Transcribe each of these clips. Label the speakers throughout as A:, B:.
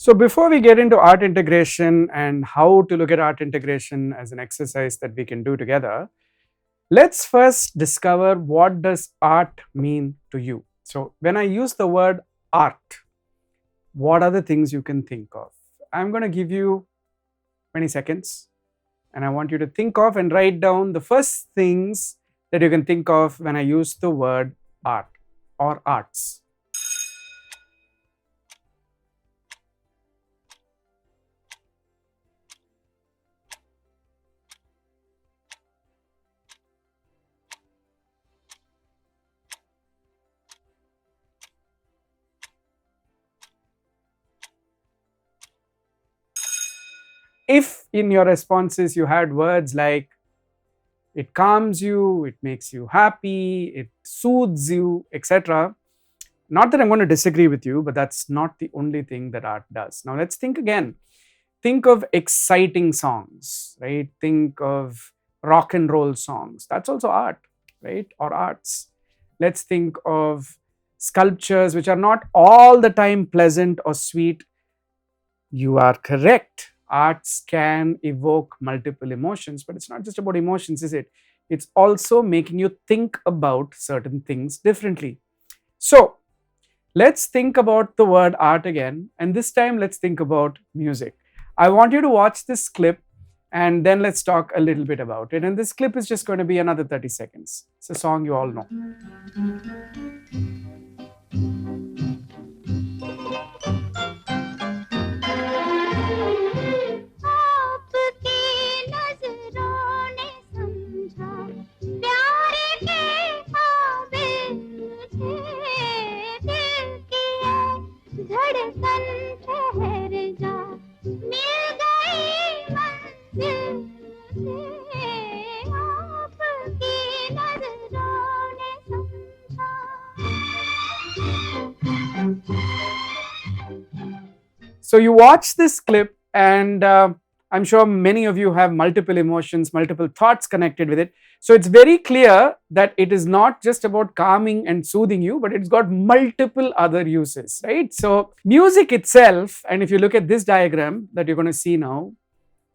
A: So before we get into art integration and how to look at art integration as an exercise that we can do together, let's first discover what does art mean to you. So when I use the word art, what are the things you can think of? I'm going to give you 20 seconds and I want you to think of and write down the first things that you can think of when I use the word art or arts. If in your responses you had words like it calms you, it makes you happy, it soothes you, etc. Not that I'm going to disagree with you, but that's not the only thing that art does. Now let's think again. Think of exciting songs, right? Think of rock and roll songs. That's also art, right? Or arts. Let's think of sculptures which are not all the time pleasant or sweet. You are correct. Arts can evoke multiple emotions, but it's not just about emotions, is it? It's also making you think about certain things differently. So, let's think about the word art again, and this time let's think about music. I want you to watch this clip and then let's talk a little bit about it. And this clip is just going to be another 30 seconds. It's a song you all know. So you watch this clip, and I'm sure many of you have multiple emotions, multiple thoughts connected with it. So it's very clear that it is not just about calming and soothing you, but it's got multiple other uses, right? So music itself, and if you look at this diagram that you're going to see now,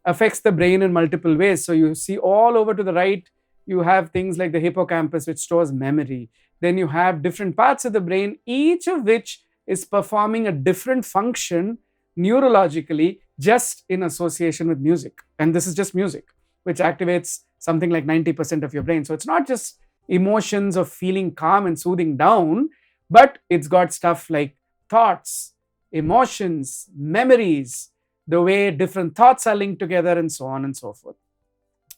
A: affects the brain in multiple ways. So you see all over to the right, you have things like the hippocampus, which stores memory. Then you have different parts of the brain, each of which is performing a different function neurologically just in association with music. And this is just music, which activates something like 90% of your brain. So it's not just emotions of feeling calm and soothing down, but it's got stuff like thoughts, emotions, memories, the way different thoughts are linked together, and so on and so forth.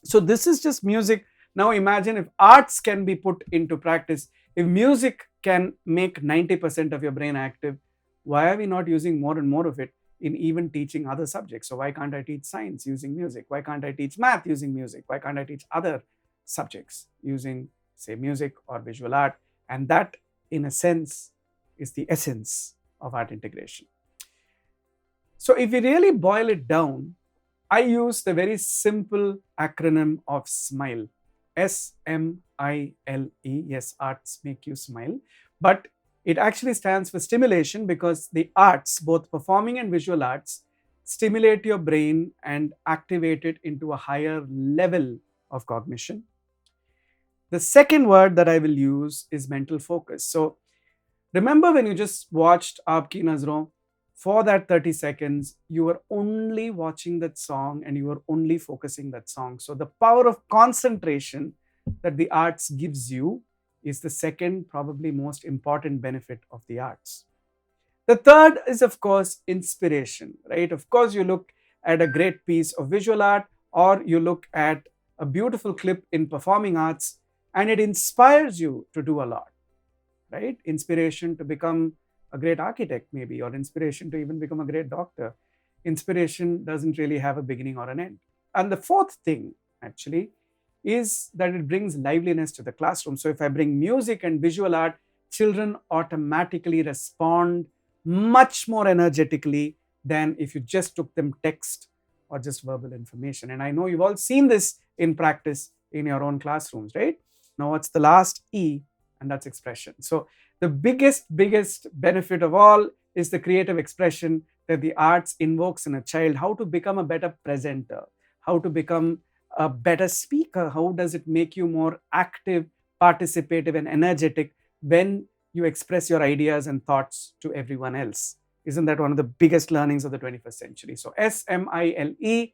A: So this is just music. Now imagine if arts can be put into practice. If music can make 90% of your brain active, why are we not using more and more of it in even teaching other subjects? So why can't I teach science using music? Why can't I teach math using music? Why can't I teach other subjects using, say, music or visual art? And that, in a sense, is the essence of art integration. So if we really boil it down, I use the very simple acronym of SMILE. SMILE. Yes, arts make you smile. But it actually stands for stimulation, because the arts, both performing and visual arts, stimulate your brain and activate it into a higher level of cognition. The second word that I will use is mental focus. So remember when you just watched Aapki Nazron, for that 30 seconds, you were only watching that song and you were only focusing that song. So the power of concentration that the arts gives you is the second, probably most important benefit of the arts. The third is, of course, inspiration, right? Of course, you look at a great piece of visual art or you look at a beautiful clip in performing arts, and it inspires you to do a lot, right? Inspiration to become a great architect, maybe, or inspiration to even become a great doctor. Inspiration doesn't really have a beginning or an end. And the fourth thing, actually, is that it brings liveliness to the classroom. So if I bring music and visual art, children automatically respond much more energetically than if you just took them text or just verbal information. And I know you've all seen this in practice in your own classrooms, right? Now, what's the last E? And that's expression. So the biggest benefit of all is the creative expression that the arts invokes in a child, how to become a better presenter, how to become a better speaker, how does it make you more active, participative, and energetic when you express your ideas and thoughts to everyone else. Isn't that one of the biggest learnings of the 21st century? So SMILE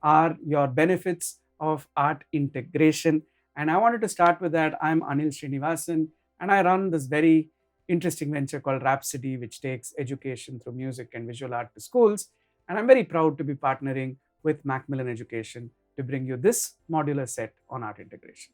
A: are your benefits of art integration. And I wanted to start with that. I'm Anil Srinivasan, and I run this very interesting venture called Rhapsody, which takes education through music and visual art to schools. And I'm very proud to be partnering with Macmillan Education to bring you this modular set on art integration.